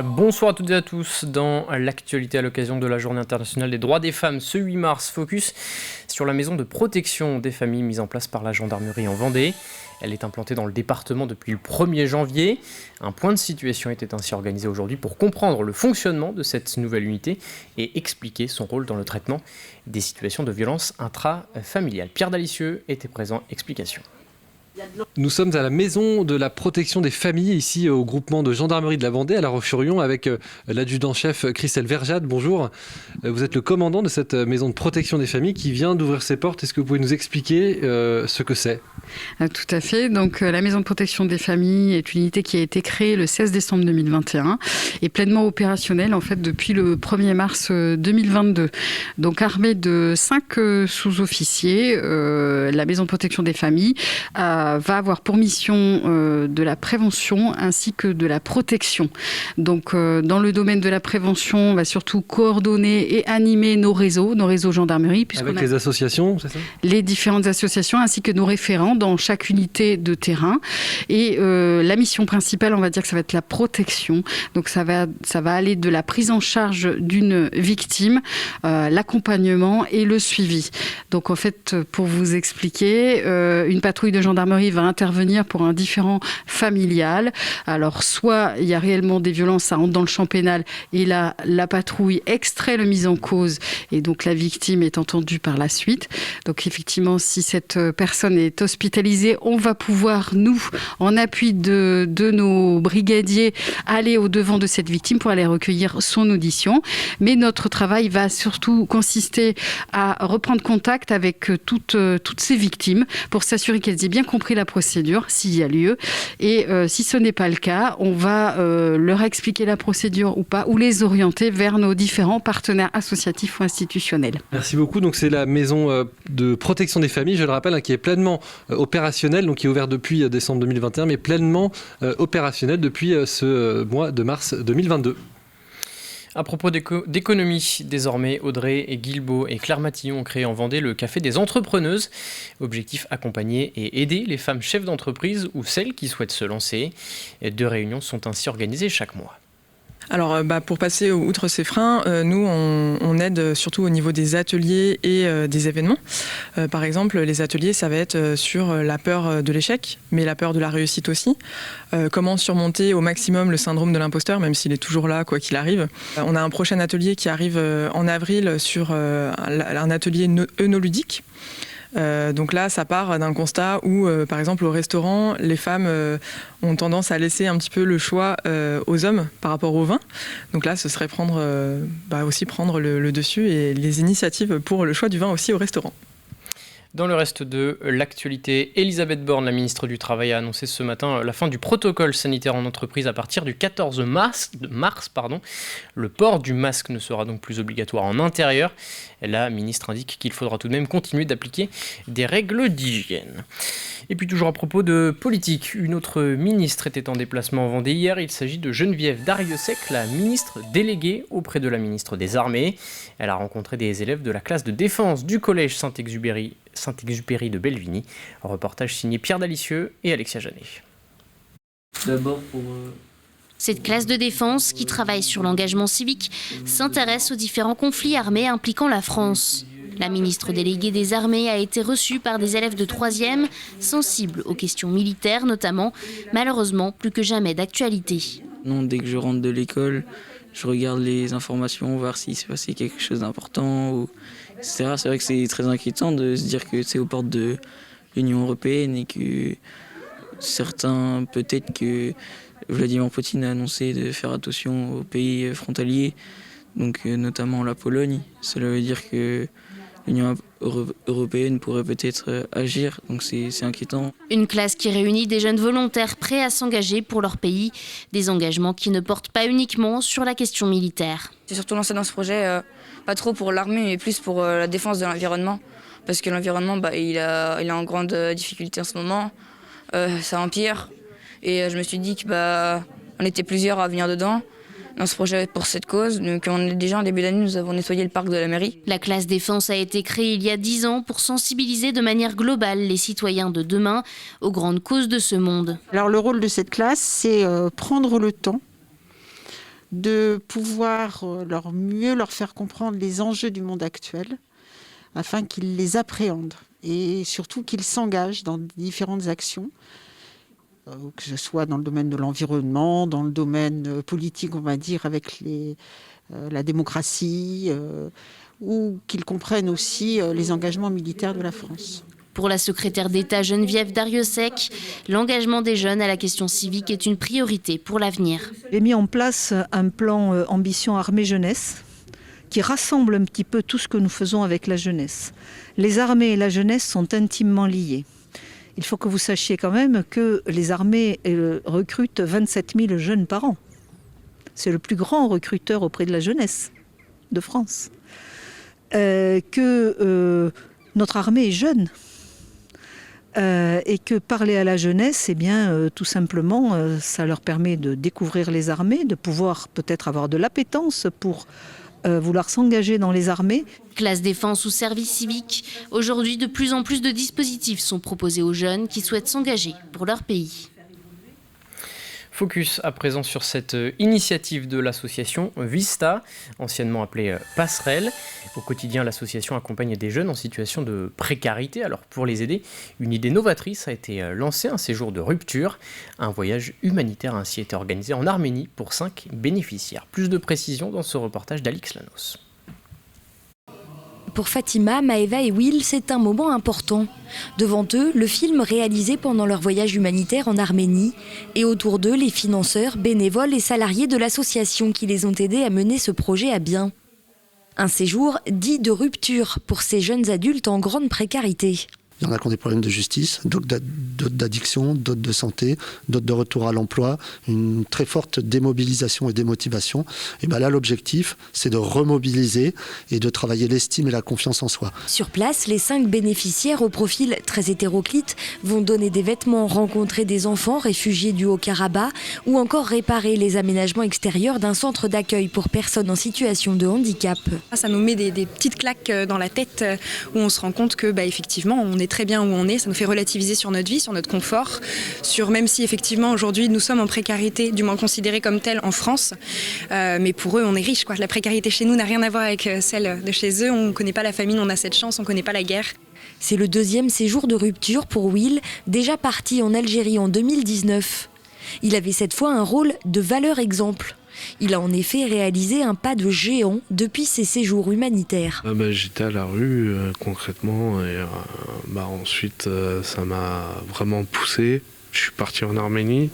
Bonsoir à toutes et à tous. Dans l'actualité à l'occasion de la Journée internationale des droits des femmes, ce 8 mars, focus sur la maison de protection des familles mise en place par la gendarmerie en Vendée. Elle est implantée dans le département depuis le 1er janvier. Un point de situation était ainsi organisé aujourd'hui pour comprendre le fonctionnement de cette nouvelle unité et expliquer son rôle dans le traitement des situations de violence intrafamiliales. Pierre Dalicieux était présent. Explication. Nous sommes à la maison de la protection des familles, ici au groupement de gendarmerie de la Vendée, à La Roche-sur-Yon, avec l'adjudant-chef Christelle Verjade. Bonjour. Vous êtes le commandant de cette maison de protection des familles qui vient d'ouvrir ses portes. Est-ce que vous pouvez nous expliquer ce que c'est ? Tout à fait. Donc, la maison de protection des familles est une unité qui a été créée le 16 décembre 2021 et pleinement opérationnelle en fait depuis le 1er mars 2022. Donc, armée de 5 sous-officiers, la maison de protection des familles va avoir pour mission de la prévention ainsi que de la protection. Donc, dans le domaine de la prévention, on va surtout coordonner et animer nos réseaux gendarmerie. Avec les associations, c'est ça ? Les différentes associations ainsi que nos référents dans chaque unité de terrain. Et la mission principale, on va dire que ça va être la protection. Donc, ça va aller de la prise en charge d'une victime, l'accompagnement et le suivi. Donc, en fait, pour vous expliquer, une patrouille de gendarmerie va intervenir pour un différend familial. Alors, soit il y a réellement des violences, ça rentre dans le champ pénal, et là, la patrouille extrait le mis en cause, et donc la victime est entendue par la suite. Donc, effectivement, si cette personne est hospitalisée, on va pouvoir, nous, en appui de nos brigadiers, aller au-devant de cette victime pour aller recueillir son audition. Mais notre travail va surtout consister à reprendre contact avec toutes ces victimes pour s'assurer qu'elles aient bien compris la procédure, s'il y a lieu. Et si ce n'est pas le cas, on va leur expliquer la procédure ou pas, ou les orienter vers nos différents partenaires associatifs ou institutionnels. Merci beaucoup. Donc, c'est la maison de protection des familles, je le rappelle, qui est pleinement opérationnelle, donc qui est ouverte depuis décembre 2021, mais pleinement opérationnelle depuis ce mois de mars 2022. À propos d'économie, désormais, Audrey et Guilbault et Claire Matillon ont créé en Vendée le Café des Entrepreneuses. Objectif, accompagner et aider les femmes chefs d'entreprise ou celles qui souhaitent se lancer. 2 réunions sont ainsi organisées chaque mois. Alors, pour passer outre ces freins, nous, on aide surtout au niveau des ateliers et des événements. Par exemple, les ateliers, ça va être sur la peur de l'échec, mais la peur de la réussite aussi. Comment surmonter au maximum le syndrome de l'imposteur, même s'il est toujours là, quoi qu'il arrive. On a un prochain atelier qui arrive en avril sur un atelier œnoludique. Donc là, ça part d'un constat où, par exemple, au restaurant, les femmes ont tendance à laisser un petit peu le choix aux hommes par rapport au vin. Donc là, ce serait prendre le dessus et les initiatives pour le choix du vin aussi au restaurant. Dans le reste de l'actualité, Elisabeth Borne, la ministre du Travail, a annoncé ce matin la fin du protocole sanitaire en entreprise à partir du 14 mars. Le port du masque ne sera donc plus obligatoire en intérieur. La ministre indique qu'il faudra tout de même continuer d'appliquer des règles d'hygiène. Et puis toujours à propos de politique, une autre ministre était en déplacement en Vendée hier. Il s'agit de Geneviève Darrieussecq, la ministre déléguée auprès de la ministre des Armées. Elle a rencontré des élèves de la classe de défense du collège Saint-Exupéry de Belvigny. Un reportage signé Pierre Dalicieux et Alexia Janet. D'abord Cette classe de défense, qui travaille sur l'engagement civique, s'intéresse aux différents conflits armés impliquant la France. La ministre déléguée des Armées a été reçue par des élèves de 3e, sensibles aux questions militaires notamment, malheureusement plus que jamais d'actualité. Non, dès que je rentre de l'école, je regarde les informations, voir s'il s'est passé quelque chose d'important, etc. C'est vrai que c'est très inquiétant de se dire que c'est aux portes de l'Union européenne et que certains, peut-être que Vladimir Poutine a annoncé de faire attention aux pays frontaliers, donc notamment la Pologne. Cela veut dire que l'Union européenne pourrait peut-être agir, donc c'est inquiétant. Une classe qui réunit des jeunes volontaires prêts à s'engager pour leur pays, des engagements qui ne portent pas uniquement sur la question militaire. J'ai surtout lancé dans ce projet, pas trop pour l'armée, mais plus pour la défense de l'environnement, parce que l'environnement, il est en grande difficulté en ce moment, ça empire, et je me suis dit qu'on était plusieurs à venir dedans. Dans ce projet pour cette cause. Donc, déjà en début d'année, nous avons nettoyé le parc de la mairie. La classe défense a été créée il y a 10 ans pour sensibiliser de manière globale les citoyens de demain aux grandes causes de ce monde. Alors le rôle de cette classe, c'est prendre le temps de pouvoir mieux leur faire comprendre les enjeux du monde actuel, afin qu'ils les appréhendent et surtout qu'ils s'engagent dans différentes actions, que ce soit dans le domaine de l'environnement, dans le domaine politique, on va dire, avec la démocratie, ou qu'ils comprennent aussi les engagements militaires de la France. Pour la secrétaire d'État Geneviève Darrieussecq, l'engagement des jeunes à la question civique est une priorité pour l'avenir. J'ai mis en place un plan Ambition Armée Jeunesse qui rassemble un petit peu tout ce que nous faisons avec la jeunesse. Les armées et la jeunesse sont intimement liées. Il faut que vous sachiez quand même que les armées recrutent 27 000 jeunes par an. C'est le plus grand recruteur auprès de la jeunesse de France. Notre armée est jeune. Et que parler à la jeunesse, eh bien, tout simplement, ça leur permet de découvrir les armées, de pouvoir peut-être avoir de l'appétence pour vouloir s'engager dans les armées. Classe défense ou service civique, aujourd'hui de plus en plus de dispositifs sont proposés aux jeunes qui souhaitent s'engager pour leur pays. Focus à présent sur cette initiative de l'association Vista, anciennement appelée Passerelle. Au quotidien, l'association accompagne des jeunes en situation de précarité. Alors pour les aider, une idée novatrice a été lancée, un séjour de rupture. Un voyage humanitaire a ainsi été organisé en Arménie pour 5 bénéficiaires. Plus de précisions dans ce reportage d'Alix Lanos. Pour Fatima, Maeva et Will, c'est un moment important. Devant eux, le film réalisé pendant leur voyage humanitaire en Arménie. Et autour d'eux, les financeurs, bénévoles et salariés de l'association qui les ont aidés à mener ce projet à bien. Un séjour dit de rupture pour ces jeunes adultes en grande précarité. Il y en a qui ont des problèmes de justice, d'autres d'addiction, d'autres de santé, d'autres de retour à l'emploi, une très forte démobilisation et démotivation. Et bien là, l'objectif, c'est de remobiliser et de travailler l'estime et la confiance en soi. Sur place, les 5 bénéficiaires au profil très hétéroclite vont donner des vêtements, rencontrer des enfants réfugiés du Haut-Karabakh ou encore réparer les aménagements extérieurs d'un centre d'accueil pour personnes en situation de handicap. Ça nous met des petites claques dans la tête où on se rend compte que effectivement, on est très bien où on est, ça nous fait relativiser sur notre vie, sur notre confort, sur même si effectivement aujourd'hui nous sommes en précarité, du moins considérés comme tels en France, mais pour eux on est riche, quoi. La précarité chez nous n'a rien à voir avec celle de chez eux, on ne connaît pas la famine, on a cette chance, on ne connaît pas la guerre. C'est le 2e séjour de rupture pour Will, déjà parti en Algérie en 2019. Il avait cette fois un rôle de valeur exemple. Il a en effet réalisé un pas de géant depuis ses séjours humanitaires. J'étais à la rue concrètement et ensuite ça m'a vraiment poussé. Je suis parti en Arménie.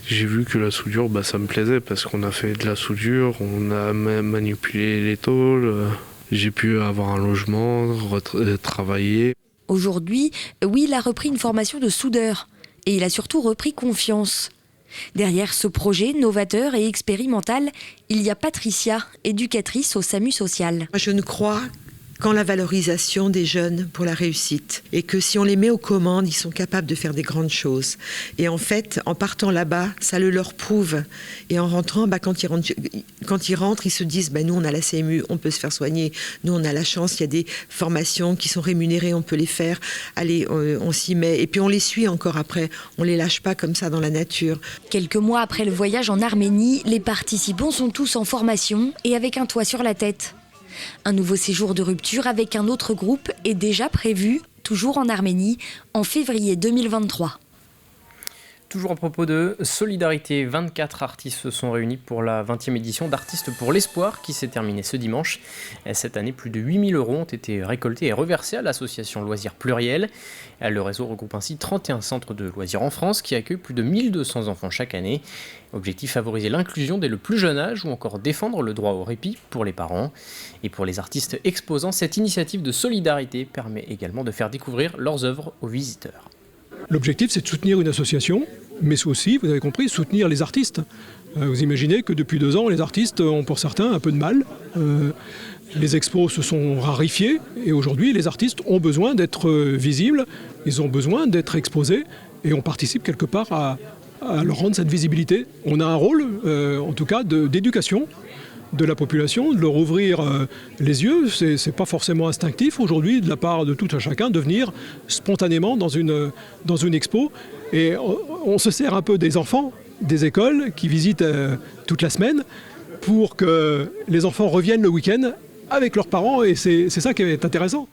J'ai vu que la soudure, ça me plaisait parce qu'on a fait de la soudure, on a même manipulé les tôles. J'ai pu avoir un logement, travailler. Aujourd'hui, Will a repris une formation de soudeur et il a surtout repris confiance. Derrière ce projet novateur et expérimental, il y a Patricia, éducatrice au SAMU social. Je ne crois qu'en la valorisation des jeunes pour la réussite. Et que si on les met aux commandes, ils sont capables de faire des grandes choses. Et en fait, en partant là-bas, ça le leur prouve. Et en rentrant, quand ils rentrent, ils se disent, nous on a la CMU, on peut se faire soigner. Nous on a la chance, il y a des formations qui sont rémunérées, on peut les faire. Allez, on s'y met. Et puis on les suit encore après. On les lâche pas comme ça dans la nature. Quelques mois après le voyage en Arménie, les participants sont tous en formation et avec un toit sur la tête. Un nouveau séjour de rupture avec un autre groupe est déjà prévu, toujours en Arménie, en février 2023. Toujours à propos de solidarité, 24 artistes se sont réunis pour la 20e édition d'Artistes pour l'Espoir qui s'est terminée ce dimanche. Cette année, plus de 8 000 € ont été récoltés et reversés à l'association Loisirs Pluriel. Le réseau regroupe ainsi 31 centres de loisirs en France qui accueillent plus de 1200 enfants chaque année. Objectif, favoriser l'inclusion dès le plus jeune âge ou encore défendre le droit au répit pour les parents. Et pour les artistes exposants, cette initiative de solidarité permet également de faire découvrir leurs œuvres aux visiteurs. L'objectif, c'est de soutenir une association, mais aussi, vous avez compris, soutenir les artistes. Vous imaginez que depuis 2 ans, les artistes ont pour certains un peu de mal. Les expos se sont rarifiés et aujourd'hui, les artistes ont besoin d'être visibles, ils ont besoin d'être exposés et on participe quelque part à leur rendre cette visibilité. On a un rôle, en tout cas, d'éducation de la population, de leur ouvrir les yeux. C'est pas forcément instinctif aujourd'hui de la part de tout un chacun de venir spontanément dans une expo. Et on se sert un peu des enfants des écoles qui visitent toute la semaine pour que les enfants reviennent le week-end avec leurs parents, et c'est ça qui est intéressant.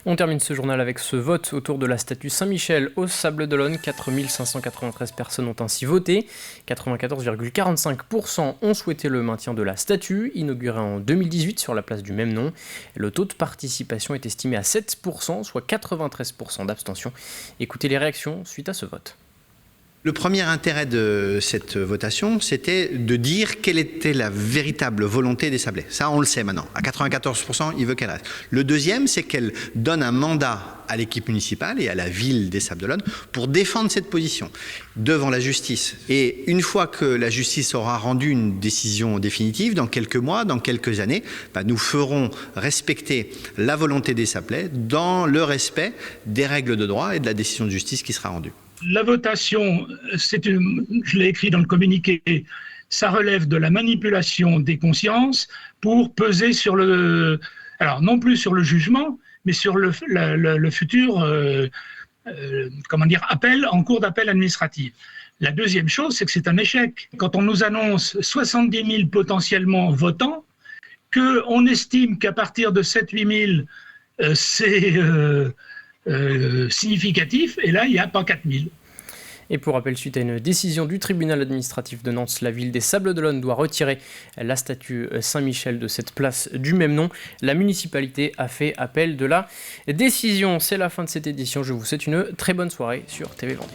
On termine ce journal avec ce vote autour de la statue Saint-Michel au Sables-d'Olonne. 4593 personnes ont ainsi voté. 94,45% ont souhaité le maintien de la statue, inaugurée en 2018 sur la place du même nom. Le taux de participation est estimé à 7%, soit 93% d'abstention. Écoutez les réactions suite à ce vote. Le premier intérêt de cette votation, c'était de dire quelle était la véritable volonté des Sablés. Ça, on le sait maintenant. À 94%, il veut qu'elle reste. Le deuxième, c'est qu'elle donne un mandat à l'équipe municipale et à la ville des Sables-d'Olonne pour défendre cette position devant la justice. Et une fois que la justice aura rendu une décision définitive, dans quelques mois, dans quelques années, nous ferons respecter la volonté des Sablés dans le respect des règles de droit et de la décision de justice qui sera rendue. La votation, je l'ai écrit dans le communiqué, ça relève de la manipulation des consciences pour peser sur alors non plus sur le jugement, mais sur le futur appel en cours d'appel administratif. La deuxième chose, c'est que c'est un échec. Quand on nous annonce 70 000 potentiellement votants, qu'on estime qu'à partir de 7 000, c'est significatif, et là il n'y a pas 4000. Et pour rappel, suite à une décision du tribunal administratif de Nantes, la ville des Sables-d'Olonne doit retirer la statue Saint-Michel de cette place du même nom. La municipalité a fait appel de la décision. C'est la fin de cette édition. Je vous souhaite une très bonne soirée sur TV Vendée.